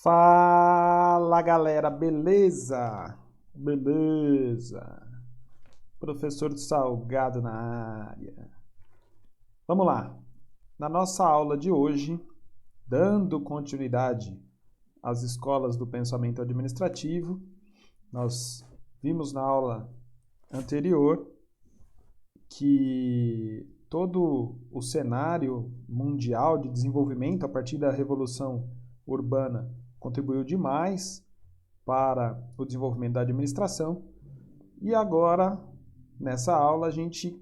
Fala galera, beleza? Beleza. Professor Salgado na área. Vamos lá. Na nossa aula de hoje, dando continuidade às escolas do pensamento administrativo, nós vimos na aula anterior que todo o cenário mundial de desenvolvimento a partir da Revolução Urbana contribuiu demais para o desenvolvimento da administração. E agora, nessa aula, a gente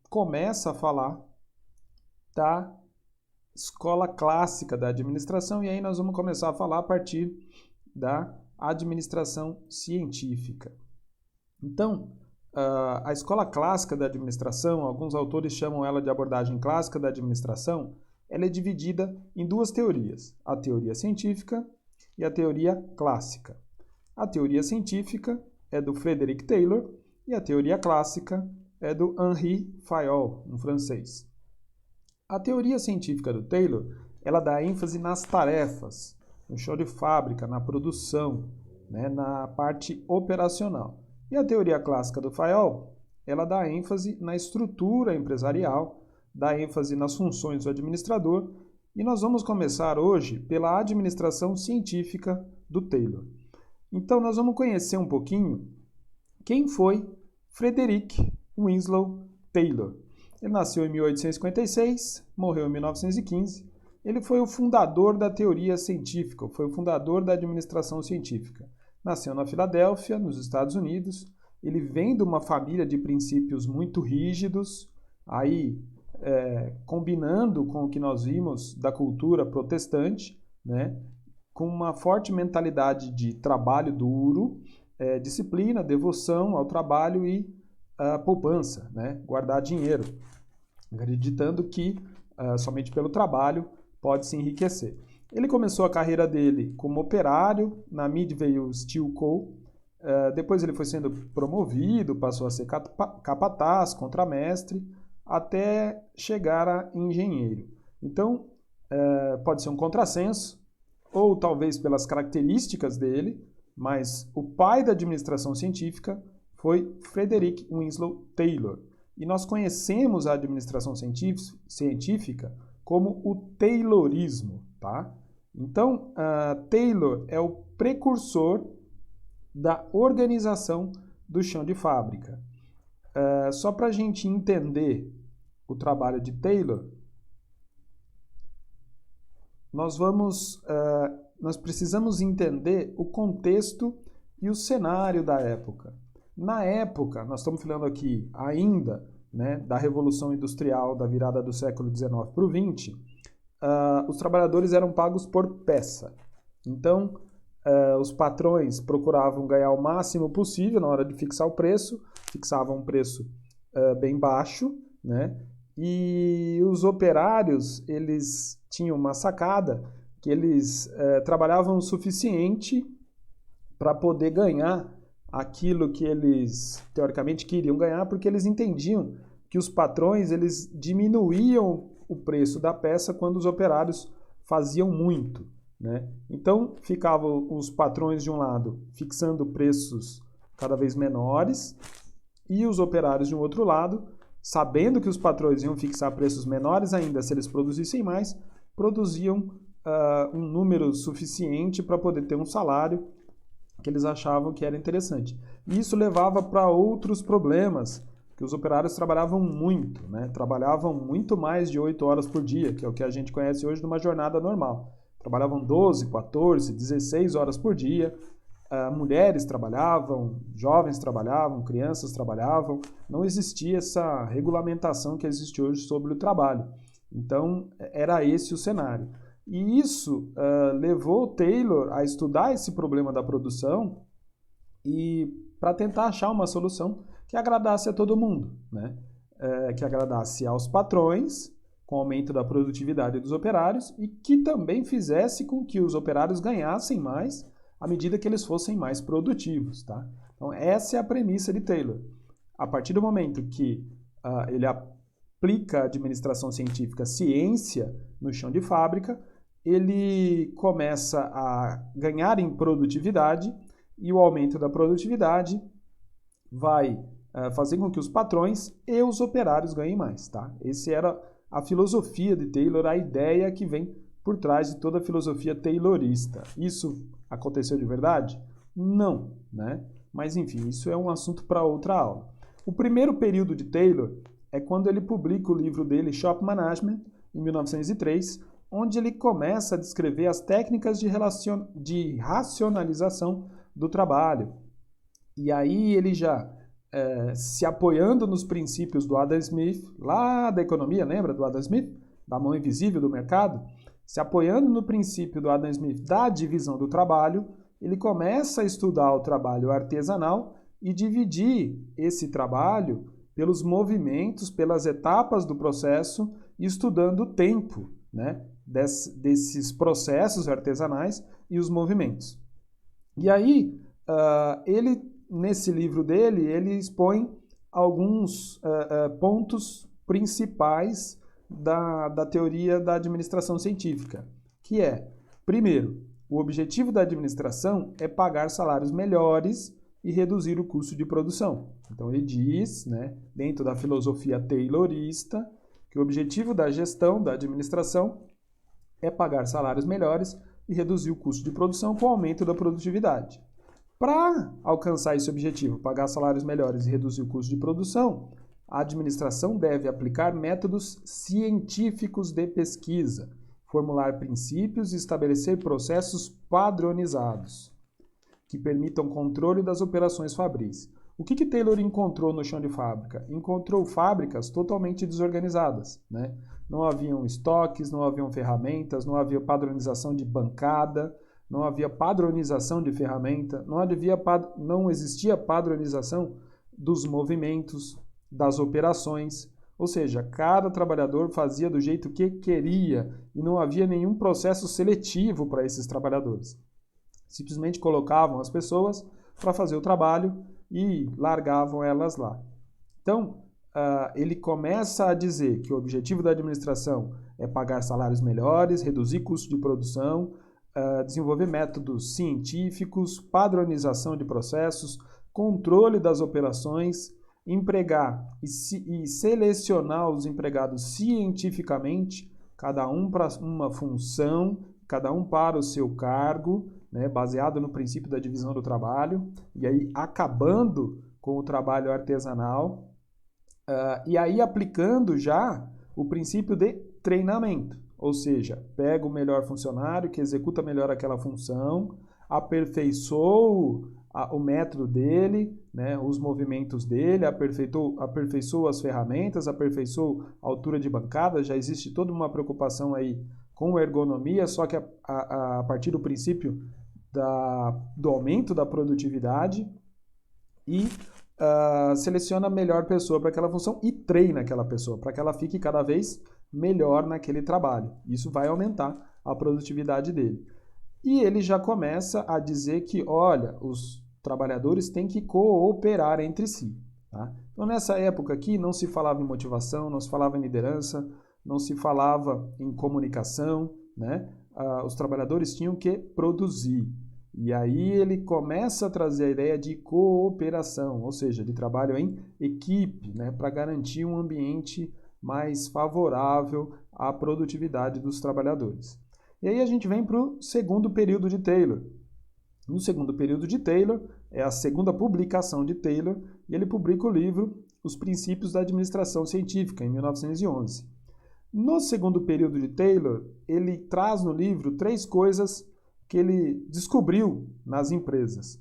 começa a falar da escola clássica da administração, e aí nós vamos começar a falar a partir da administração científica. Então, a escola clássica da administração, alguns autores chamam ela de abordagem clássica da administração, ela é dividida em duas teorias, a teoria científica e a teoria clássica. A teoria científica é do Frederick Taylor e a teoria clássica é do Henri Fayol, um francês. A teoria científica do Taylor, ela dá ênfase nas tarefas, no chão de fábrica, na produção, né, na parte operacional. E a teoria clássica do Fayol, ela dá ênfase na estrutura empresarial, dá ênfase nas funções do administrador, e nós vamos começar hoje pela administração científica do Taylor. Então, nós vamos conhecer um pouquinho quem foi Frederick Winslow Taylor. Ele nasceu em 1856, morreu em 1915. Ele foi o fundador da teoria científica, foi o fundador da administração científica. Nasceu na Filadélfia, nos Estados Unidos. Ele vem de uma família de princípios muito rígidos, aí combinando com o que nós vimos da cultura protestante, né, com uma forte mentalidade de trabalho duro, disciplina, devoção ao trabalho e poupança, né, guardar dinheiro, acreditando que somente pelo trabalho pode se enriquecer. Ele começou a carreira dele como operário na Midvale Steel Co. Depois ele foi sendo promovido, passou a ser capataz, contramestre, até chegar a engenheiro. Então, pode ser um contrassenso, ou talvez pelas características dele, mas o pai da administração científica foi Frederick Winslow Taylor. E nós conhecemos a administração científica como o Taylorismo, tá? Então, Taylor é o precursor da organização do chão de fábrica. Só para a gente entender o trabalho de Taylor, nós precisamos entender o contexto e o cenário da época. Na época, nós estamos falando aqui ainda, né, da Revolução Industrial, da virada do século XIX para o XX, os trabalhadores eram pagos por peça. Então, os patrões procuravam ganhar o máximo possível na hora de fixar o preço, fixavam um preço bem baixo, né? E os operários, eles tinham uma sacada que eles trabalhavam o suficiente para poder ganhar aquilo que eles teoricamente queriam ganhar, porque eles entendiam que os patrões eles diminuíam o preço da peça quando os operários faziam muito, né? Então, ficavam os patrões de um lado fixando preços cada vez menores e os operários de um outro lado, sabendo que os patrões iam fixar preços menores ainda se eles produzissem mais, produziam um número suficiente para poder ter um salário que eles achavam que era interessante. E isso levava para outros problemas, que os operários trabalhavam muito, né? Trabalhavam muito mais de 8 horas por dia, que é o que a gente conhece hoje numa jornada normal. Trabalhavam 12, 14, 16 horas por dia. Mulheres trabalhavam, jovens trabalhavam, crianças trabalhavam. Não existia essa regulamentação que existe hoje sobre o trabalho. Então, era esse o cenário. E isso levou o Taylor a estudar esse problema da produção e para tentar achar uma solução que agradasse a todo mundo, né? Que agradasse aos patrões, com o aumento da produtividade dos operários, e que também fizesse com que os operários ganhassem mais à medida que eles fossem mais produtivos, tá? Então, essa é a premissa de Taylor. A partir do momento que ele aplica a administração científica, ciência, no chão de fábrica, ele começa a ganhar em produtividade e o aumento da produtividade vai fazer com que os patrões e os operários ganhem mais, tá? Essa era a filosofia de Taylor, a ideia que vem por trás de toda a filosofia taylorista. Isso aconteceu de verdade? Não, né? Mas enfim, isso é um assunto para outra aula. O primeiro período de Taylor é quando ele publica o livro dele, Shop Management, em 1903, onde ele começa a descrever as técnicas de racionalização do trabalho. E aí ele já, se apoiando nos princípios do Adam Smith, lá da economia, lembra do Adam Smith? Da mão invisível do mercado? Se apoiando no princípio do Adam Smith da divisão do trabalho, ele começa a estudar o trabalho artesanal e dividir esse trabalho pelos movimentos, pelas etapas do processo, estudando o tempo, né, desses processos artesanais e os movimentos. E aí, ele, nesse livro dele, ele expõe alguns pontos principais da teoria da administração científica, que é, primeiro, o objetivo da administração é pagar salários melhores e reduzir o custo de produção. Então ele diz, né, dentro da filosofia taylorista, que o objetivo da gestão, da administração, é pagar salários melhores e reduzir o custo de produção com o aumento da produtividade. Para alcançar esse objetivo, pagar salários melhores e reduzir o custo de produção, a administração deve aplicar métodos científicos de pesquisa, formular princípios e estabelecer processos padronizados que permitam controle das operações fabris. O que Taylor encontrou no chão de fábrica? Encontrou fábricas totalmente desorganizadas, né? Não haviam estoques, não haviam ferramentas, não havia padronização de bancada, não havia padronização de ferramenta, não existia padronização dos movimentos, das operações, ou seja, cada trabalhador fazia do jeito que queria e não havia nenhum processo seletivo para esses trabalhadores. Simplesmente colocavam as pessoas para fazer o trabalho e largavam elas lá. Então, ele começa a dizer que o objetivo da administração é pagar salários melhores, reduzir custo de produção, desenvolver métodos científicos, padronização de processos, controle das operações, empregar e selecionar os empregados cientificamente, cada um para uma função, cada um para o seu cargo, né, baseado no princípio da divisão do trabalho, e aí acabando com o trabalho artesanal, e aí aplicando já o princípio de treinamento, ou seja, pega o melhor funcionário que executa melhor aquela função, aperfeiçoa o método dele, né, os movimentos dele, aperfeiçoa as ferramentas, aperfeiçoa a altura de bancada, já existe toda uma preocupação aí com ergonomia, só que a partir do princípio do aumento da produtividade e seleciona a melhor pessoa para aquela função e treina aquela pessoa para que ela fique cada vez melhor naquele trabalho. Isso vai aumentar a produtividade dele. E ele já começa a dizer que, olha, os trabalhadores têm que cooperar entre si. Tá? Então, nessa época aqui, não se falava em motivação, não se falava em liderança, não se falava em comunicação, né? Os trabalhadores tinham que produzir. E aí ele começa a trazer a ideia de cooperação, ou seja, de trabalho em equipe, né? Para garantir um ambiente mais favorável à produtividade dos trabalhadores. E aí a gente vem para o segundo período de Taylor. No segundo período de Taylor, é a segunda publicação de Taylor, e ele publica o livro Os Princípios da Administração Científica, em 1911. No segundo período de Taylor, ele traz no livro 3 coisas que ele descobriu nas empresas.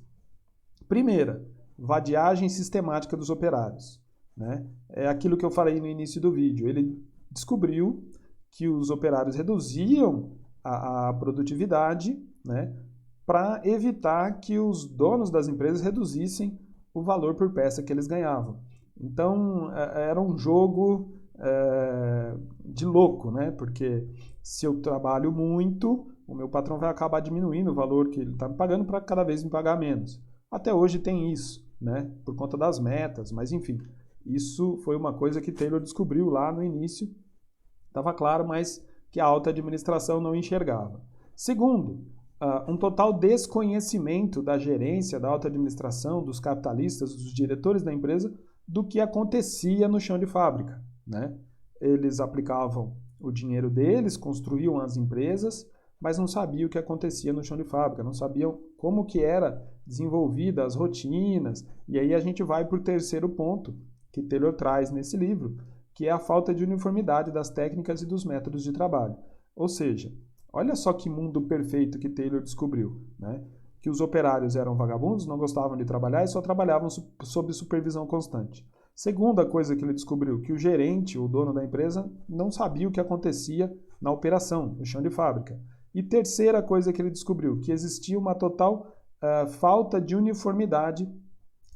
Primeira, vadiagem sistemática dos operários, né? É aquilo que eu falei no início do vídeo. Ele descobriu que os operários reduziam a produtividade, né, para evitar que os donos das empresas reduzissem o valor por peça que eles ganhavam. Então, era um jogo de louco, né? Porque se eu trabalho muito, o meu patrão vai acabar diminuindo o valor que ele está me pagando para cada vez me pagar menos. Até hoje tem isso, né? Por conta das metas, mas enfim, isso foi uma coisa que Taylor descobriu lá no início. Estava claro, mas que a alta administração não enxergava. Segundo, um total desconhecimento da gerência, da alta administração, dos capitalistas, dos diretores da empresa, do que acontecia no chão de fábrica, né? Eles aplicavam o dinheiro deles, construíam as empresas, mas não sabiam o que acontecia no chão de fábrica, não sabiam como que era desenvolvida as rotinas. E aí a gente vai para o terceiro ponto que Taylor traz nesse livro, que é a falta de uniformidade das técnicas e dos métodos de trabalho. Ou seja, olha só que mundo perfeito que Taylor descobriu, né? Que os operários eram vagabundos, não gostavam de trabalhar e só trabalhavam sob supervisão constante. Segunda coisa que ele descobriu, que o gerente, o dono da empresa, não sabia o que acontecia na operação, no chão de fábrica. E terceira coisa que ele descobriu, que existia uma total falta de uniformidade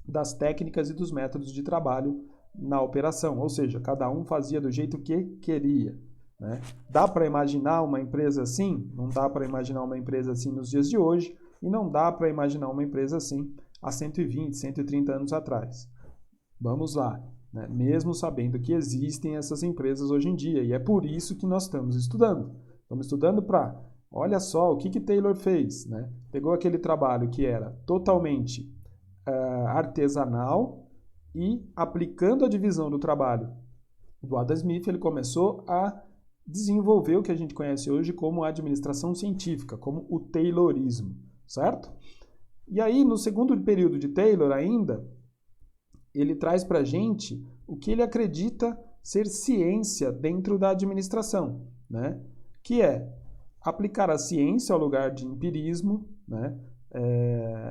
das técnicas e dos métodos de trabalho na operação, ou seja, cada um fazia do jeito que queria, né? Dá para imaginar uma empresa assim? Não dá para imaginar uma empresa assim nos dias de hoje e não dá para imaginar uma empresa assim há 120, 130 anos atrás. Vamos lá, né? Mesmo sabendo que existem essas empresas hoje em dia, e é por isso que nós estamos estudando. Estamos estudando para, olha só, o que Taylor fez, né? Pegou aquele trabalho que era totalmente artesanal e aplicando a divisão do trabalho do Adam Smith, ele começou a desenvolver o que a gente conhece hoje como a administração científica, como o Taylorismo, certo? E aí, no segundo período de Taylor ainda, ele traz para a gente o que ele acredita ser ciência dentro da administração, né? Que é aplicar a ciência ao lugar de empirismo, né?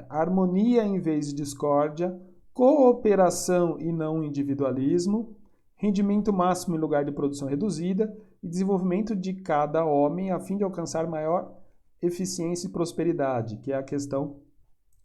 Harmonia em vez de discórdia, cooperação e não individualismo, rendimento máximo em lugar de produção reduzida e desenvolvimento de cada homem a fim de alcançar maior eficiência e prosperidade, que é a questão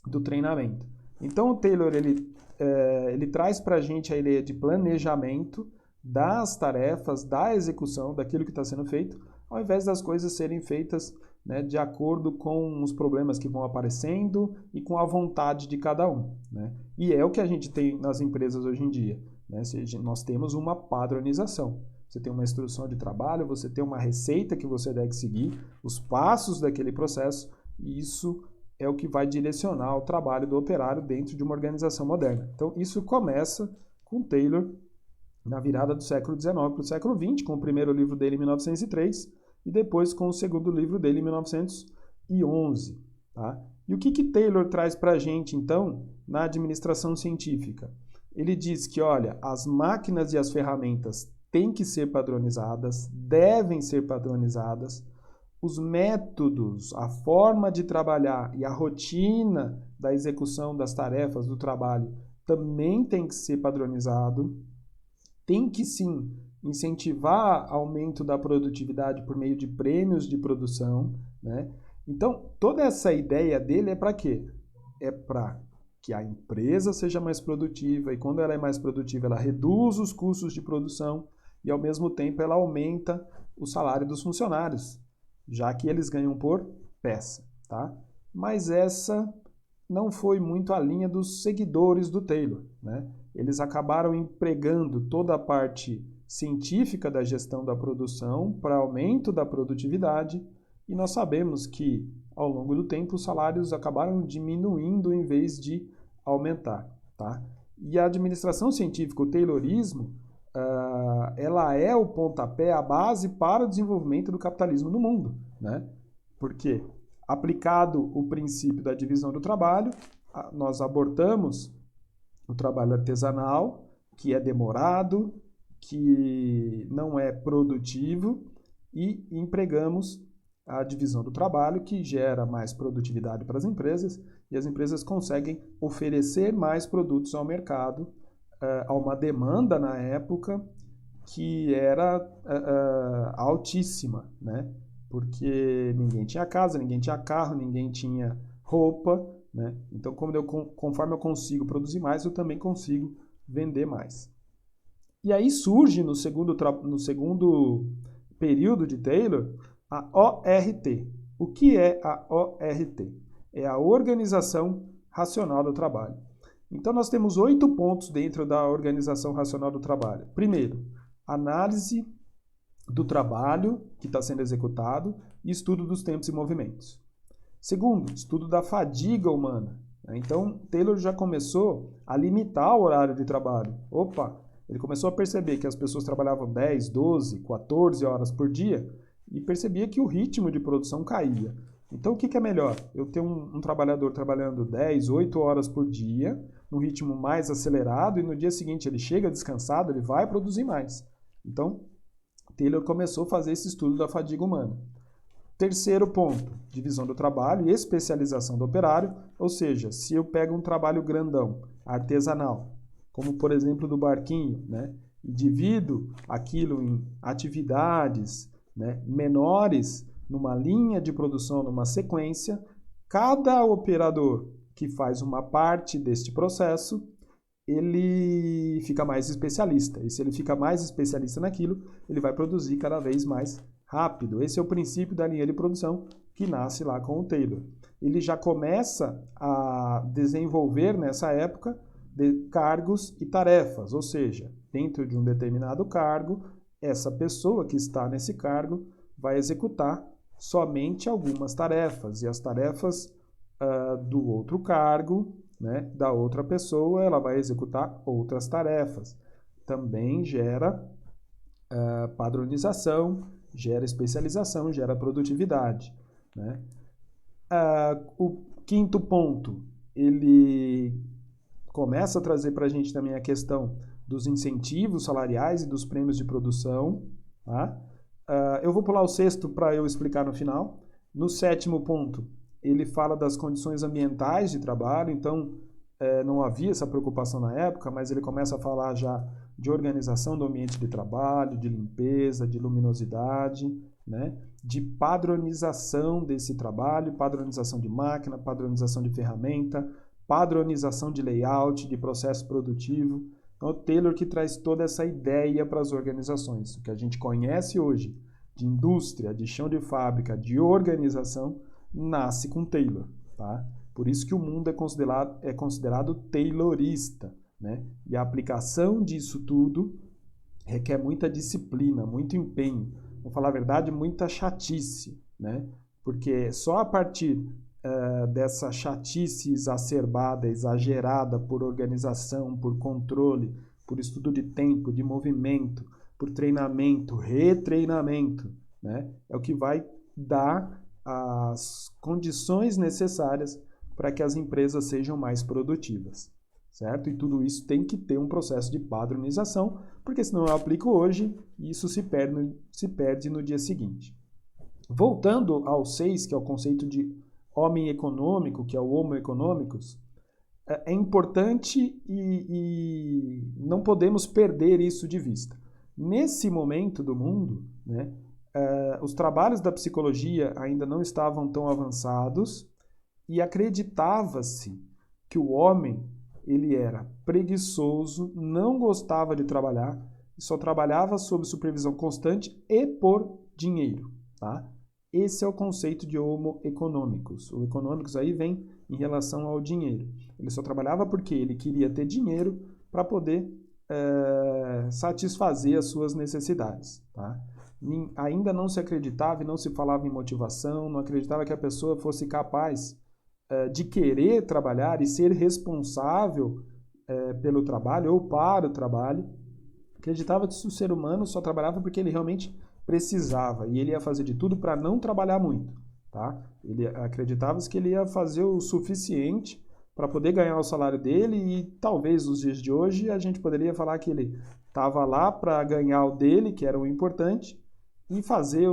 do treinamento. Então o Taylor ele traz para a gente a ideia de planejamento das tarefas, da execução daquilo que está sendo feito, ao invés das coisas serem feitas, né, de acordo com os problemas que vão aparecendo e com a vontade de cada um, né? E é o que a gente tem nas empresas hoje em dia, né? Nós temos uma padronização. Você tem uma instrução de trabalho, você tem uma receita que você deve seguir, os passos daquele processo, e isso é o que vai direcionar o trabalho do operário dentro de uma organização moderna. Então, isso começa com Taylor na virada do século XIX para o século XX, com o primeiro livro dele em 1903 e depois com o segundo livro dele em 1911. Tá? E o que Taylor traz para a gente, então, na administração científica? Ele diz que, olha, as máquinas e as ferramentas têm que ser padronizadas, devem ser padronizadas, os métodos, a forma de trabalhar e a rotina da execução das tarefas do trabalho também tem que ser padronizado, tem que sim incentivar aumento da produtividade por meio de prêmios de produção, né? Então, toda essa ideia dele é para quê? É para que a empresa seja mais produtiva e quando ela é mais produtiva, ela reduz os custos de produção e ao mesmo tempo ela aumenta o salário dos funcionários, já que eles ganham por peça, tá? Mas essa não foi muito a linha dos seguidores do Taylor, né? Eles acabaram empregando toda a parte científica da gestão da produção para aumento da produtividade e nós sabemos que, ao longo do tempo, os salários acabaram diminuindo em vez de aumentar, tá? E a administração científica, o Taylorismo, ela é o pontapé, a base para o desenvolvimento do capitalismo no mundo, né? Porque, aplicado o princípio da divisão do trabalho, nós abortamos o trabalho artesanal, que é demorado, que não é produtivo, e empregamos a divisão do trabalho, que gera mais produtividade para as empresas, e as empresas conseguem oferecer mais produtos ao mercado, a uma demanda na época que era altíssima, né? Porque ninguém tinha casa, ninguém tinha carro, ninguém tinha roupa, né? Então, conforme eu consigo produzir mais, eu também consigo vender mais. E aí surge no segundo período de Taylor a ORT. O que é a ORT? É a Organização Racional do Trabalho. Então nós temos 8 pontos dentro da Organização Racional do Trabalho. Primeiro, análise do trabalho que está sendo executado e estudo dos tempos e movimentos. Segundo, estudo da fadiga humana. Então, Taylor já começou a limitar o horário de trabalho. Ele começou a perceber que as pessoas trabalhavam 10, 12, 14 horas por dia e percebia que o ritmo de produção caía. Então, o que é melhor? Eu ter um trabalhador trabalhando 10, 8 horas por dia, num ritmo mais acelerado, e no dia seguinte ele chega descansado, ele vai produzir mais. Então, Taylor começou a fazer esse estudo da fadiga humana. Terceiro ponto, divisão do trabalho e especialização do operário, ou seja, se eu pego um trabalho grandão, artesanal, como por exemplo do barquinho, né, e divido aquilo em atividades, né, menores, numa linha de produção, numa sequência, cada operador que faz uma parte deste processo, ele fica mais especialista. E se ele fica mais especialista naquilo, ele vai produzir cada vez mais rápido. Esse é o princípio da linha de produção que nasce lá com o Taylor. Ele já começa a desenvolver nessa época cargos e tarefas, ou seja, dentro de um determinado cargo, essa pessoa que está nesse cargo vai executar somente algumas tarefas, e as tarefas do outro cargo, né, da outra pessoa, ela vai executar outras tarefas. Também gera padronização, gera especialização, gera produtividade, né? O quinto ponto, ele começa a trazer para a gente também a questão dos incentivos salariais e dos prêmios de produção. Tá? Eu vou pular o sexto para eu explicar no final. No sétimo ponto, ele fala das condições ambientais de trabalho, então não havia essa preocupação na época, mas ele começa a falar já de organização do ambiente de trabalho, de limpeza, de luminosidade, né? De padronização desse trabalho, padronização de máquina, padronização de ferramenta, padronização de layout, de processo produtivo. Então, o Taylor que traz toda essa ideia para as organizações. O que a gente conhece hoje de indústria, de chão de fábrica, de organização, nasce com Taylor, tá? Por isso que o mundo é considerado taylorista, né? E a aplicação disso tudo requer muita disciplina, muito empenho. Vou falar a verdade, muita chatice, né? Porque só a partir dessa chatice exacerbada, exagerada por organização, por controle, por estudo de tempo, de movimento, por treinamento, retreinamento, né? É o que vai dar as condições necessárias para que as empresas sejam mais produtivas, certo? E tudo isso tem que ter um processo de padronização, porque senão eu aplico hoje e isso se perde no dia seguinte. Voltando ao 6, que é o conceito de homem econômico, que é o Homo economicus, é importante e não podemos perder isso de vista. Nesse momento do mundo, né, os trabalhos da psicologia ainda não estavam tão avançados e acreditava-se que o homem ele era preguiçoso, não gostava de trabalhar, só trabalhava sob supervisão constante e por dinheiro, tá? Esse é o conceito de Homo economicus. O economicus aí vem em relação ao dinheiro. Ele só trabalhava porque ele queria ter dinheiro para poder satisfazer as suas necessidades, tá? Ainda não se acreditava e não se falava em motivação, não acreditava que a pessoa fosse capaz de querer trabalhar e ser responsável pelo trabalho ou para o trabalho. Acreditava que o ser humano só trabalhava porque ele realmente precisava e ele ia fazer de tudo para não trabalhar muito, tá? Ele acreditava que ele ia fazer o suficiente para poder ganhar o salário dele e talvez nos dias de hoje a gente poderia falar que ele estava lá para ganhar o dele, que era o importante, e fazer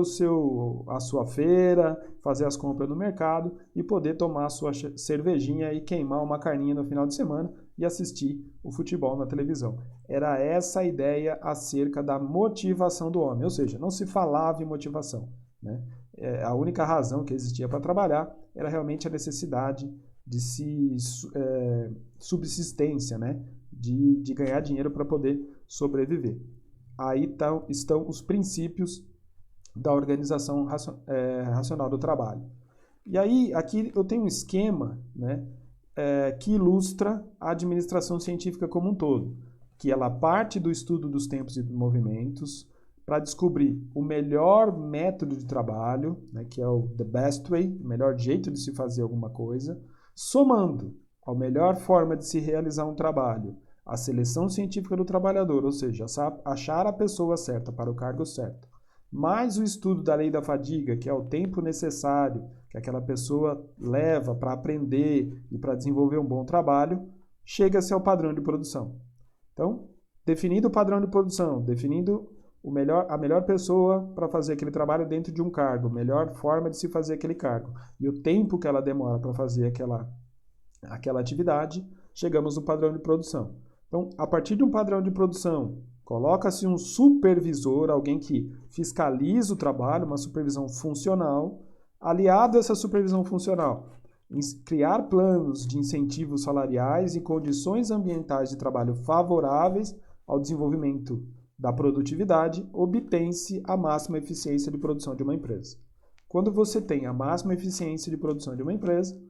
a sua feira, fazer as compras no mercado e poder tomar a sua cervejinha e queimar uma carninha no final de semana e assistir o futebol na televisão. Era essa a ideia acerca da motivação do homem, ou seja, não se falava em motivação, né? A única razão que existia para trabalhar era realmente a necessidade de subsistência, né? De ganhar dinheiro para poder sobreviver. Aí estão os princípios da organização racional do trabalho. E aí, aqui eu tenho um esquema, né, que ilustra a administração científica como um todo, que ela parte do estudo dos tempos e dos movimentos, para descobrir o melhor método de trabalho, né, que é o the best way, o melhor jeito de se fazer alguma coisa, somando a melhor forma de se realizar um trabalho, a seleção científica do trabalhador, ou seja, achar a pessoa certa para o cargo certo, mais o estudo da lei da fadiga, que é o tempo necessário que aquela pessoa leva para aprender e para desenvolver um bom trabalho, chega-se ao padrão de produção. Então, definindo o padrão de produção, definindo a melhor pessoa para fazer aquele trabalho dentro de um cargo, melhor forma de se fazer aquele cargo e o tempo que ela demora para fazer aquela atividade, chegamos no padrão de produção. Então, a partir de um padrão de produção, coloca-se um supervisor, alguém que fiscaliza o trabalho, uma supervisão funcional. Aliado a essa supervisão funcional, criar planos de incentivos salariais e condições ambientais de trabalho favoráveis ao desenvolvimento da produtividade, obtém-se a máxima eficiência de produção de uma empresa. Quando você tem a máxima eficiência de produção de uma empresa,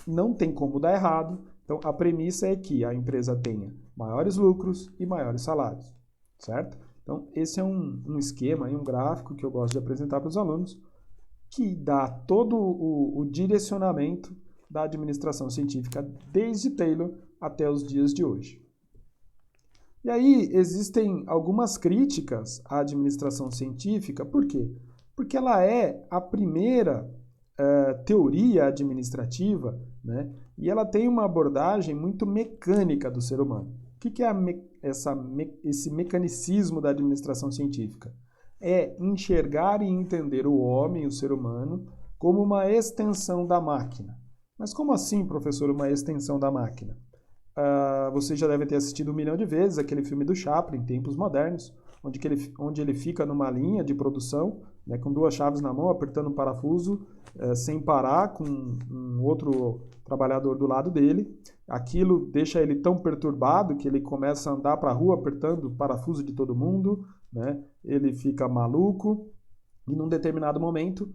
não tem como dar errado. Então, a premissa é que a empresa tenha maiores lucros e maiores salários, certo? Então, esse é um esquema, um gráfico que eu gosto de apresentar para os alunos, que dá todo o direcionamento da administração científica desde Taylor até os dias de hoje. E aí, existem algumas críticas à administração científica, por quê? Porque ela é a primeira teoria administrativa, né? E ela tem uma abordagem muito mecânica do ser humano. O que é esse mecanicismo da administração científica? É enxergar e entender o homem, o ser humano, como uma extensão da máquina. Mas como assim, professor, uma extensão da máquina? Você já deve ter assistido 1 milhão de vezes aquele filme do Chaplin, Tempos Modernos, onde ele fica numa linha de produção, né, com 2 chaves na mão, apertando um parafuso, sem parar, com um outro trabalhador do lado dele. Aquilo deixa ele tão perturbado que ele começa a andar para a rua apertando o parafuso de todo mundo, né? Ele fica maluco e num determinado momento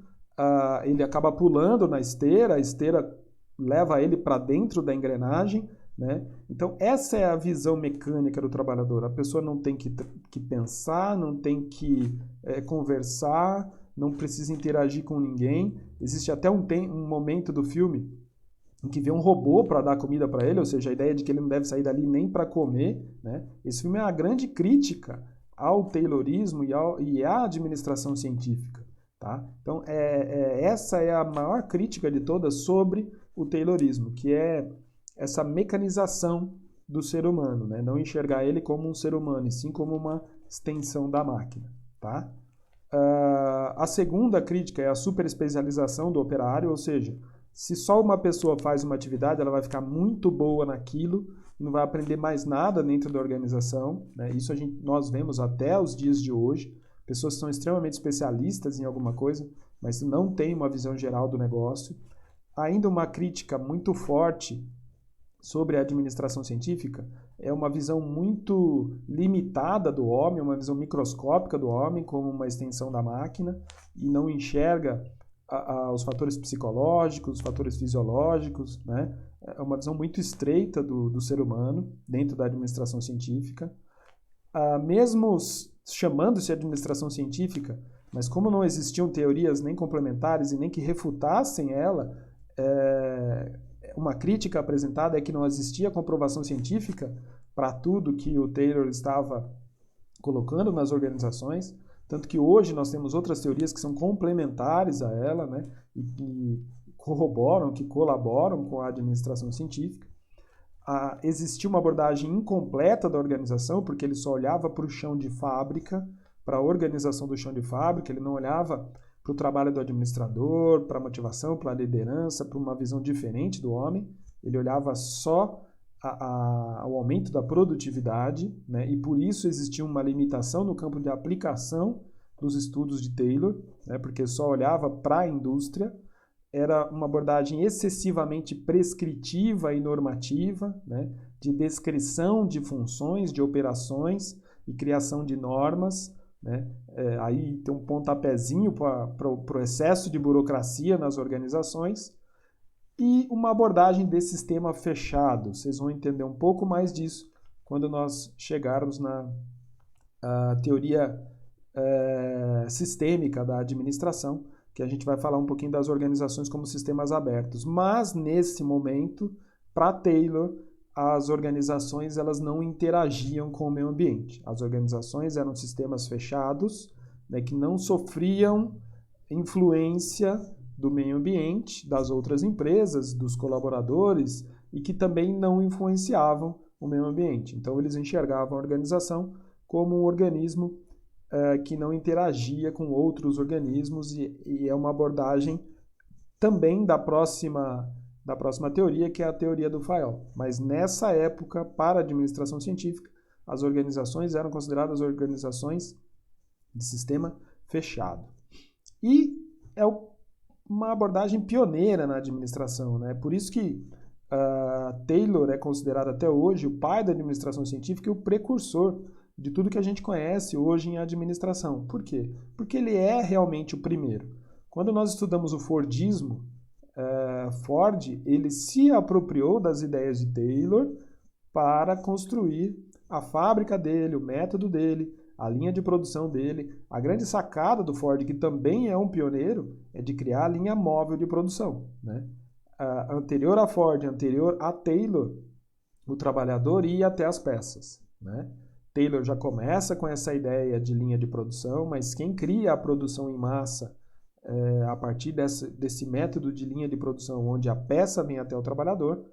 ele acaba pulando na esteira, a esteira leva ele para dentro da engrenagem, né? Então essa é a visão mecânica do trabalhador. A pessoa não tem que pensar, não tem que conversar, não precisa interagir com ninguém. Existe até um momento do filme em que vê um robô para dar comida para ele, ou seja, a ideia de que ele não deve sair dali nem para comer, né? Esse filme é uma grande crítica ao Taylorismo e à administração científica, tá? Então, essa é a maior crítica de todas sobre o Taylorismo, que é essa mecanização do ser humano, né? Não enxergar ele como um ser humano, e sim como uma extensão da máquina, tá? A segunda crítica é a superespecialização do operário, ou seja, se só uma pessoa faz uma atividade, ela vai ficar muito boa naquilo e não vai aprender mais nada dentro da organização, né? Isso nós vemos até os dias de hoje. Pessoas que são extremamente especialistas em alguma coisa, mas não têm uma visão geral do negócio. Ainda uma crítica muito forte sobre a administração científica é uma visão muito limitada do homem, uma visão microscópica do homem como uma extensão da máquina e não enxerga os fatores psicológicos, os fatores fisiológicos, né? É uma visão muito estreita do ser humano dentro da administração científica. Mesmo chamando-se administração científica, mas como não existiam teorias nem complementares e nem que refutassem ela, uma crítica apresentada é que não existia comprovação científica para tudo que o Taylor estava colocando nas organizações. Tanto que hoje nós temos outras teorias que são complementares a ela, né, e que corroboram, que colaboram com a administração científica. Existia uma abordagem incompleta da organização, porque ele só olhava para o chão de fábrica, para a organização do chão de fábrica, ele não olhava para o trabalho do administrador, para a motivação, para a liderança, para uma visão diferente do homem. Ele olhava só ao aumento da produtividade, né? E por isso existia uma limitação no campo de aplicação dos estudos de Taylor, né? Porque só olhava para a indústria. Era uma abordagem excessivamente prescritiva e normativa, né? De descrição de funções, de operações e criação de normas, né? Aí tem um pontapézinho para o excesso de burocracia nas organizações. E uma abordagem de sistema fechado. Vocês vão entender um pouco mais disso quando nós chegarmos na teoria sistêmica da administração, que a gente vai falar um pouquinho das organizações como sistemas abertos. Mas, nesse momento, para Taylor, as organizações elas não interagiam com o meio ambiente. As organizações eram sistemas fechados, né, que não sofriam influência do meio ambiente, das outras empresas, dos colaboradores, e que também não influenciavam o meio ambiente. Então, eles enxergavam a organização como um organismo que não interagia com outros organismos, e é uma abordagem também da próxima teoria, que é a teoria do Fayol. Mas nessa época, para a administração científica, as organizações eram consideradas organizações de sistema fechado. E é uma abordagem pioneira na administração, né? Por isso que Taylor é considerado até hoje o pai da administração científica e o precursor de tudo que a gente conhece hoje em administração. Por quê? Porque ele é realmente o primeiro. Quando nós estudamos o Fordismo, Ford ele se apropriou das ideias de Taylor para construir a fábrica dele, o método dele, a linha de produção dele. A grande sacada do Ford, que também é um pioneiro, é de criar a linha móvel de produção, né? Anterior a Ford, anterior a Taylor, o trabalhador ia até as peças, né? Taylor já começa com essa ideia de linha de produção, mas quem cria a produção em massa a partir desse método de linha de produção, onde a peça vem até o trabalhador,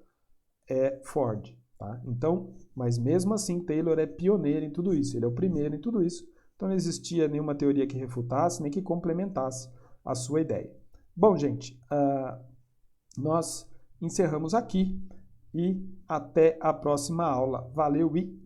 é Ford. Tá? Então, mas mesmo assim, Taylor é pioneiro em tudo isso, ele é o primeiro em tudo isso, então não existia nenhuma teoria que refutasse, nem que complementasse a sua ideia. Bom, gente, nós encerramos aqui e até a próxima aula. Valeu e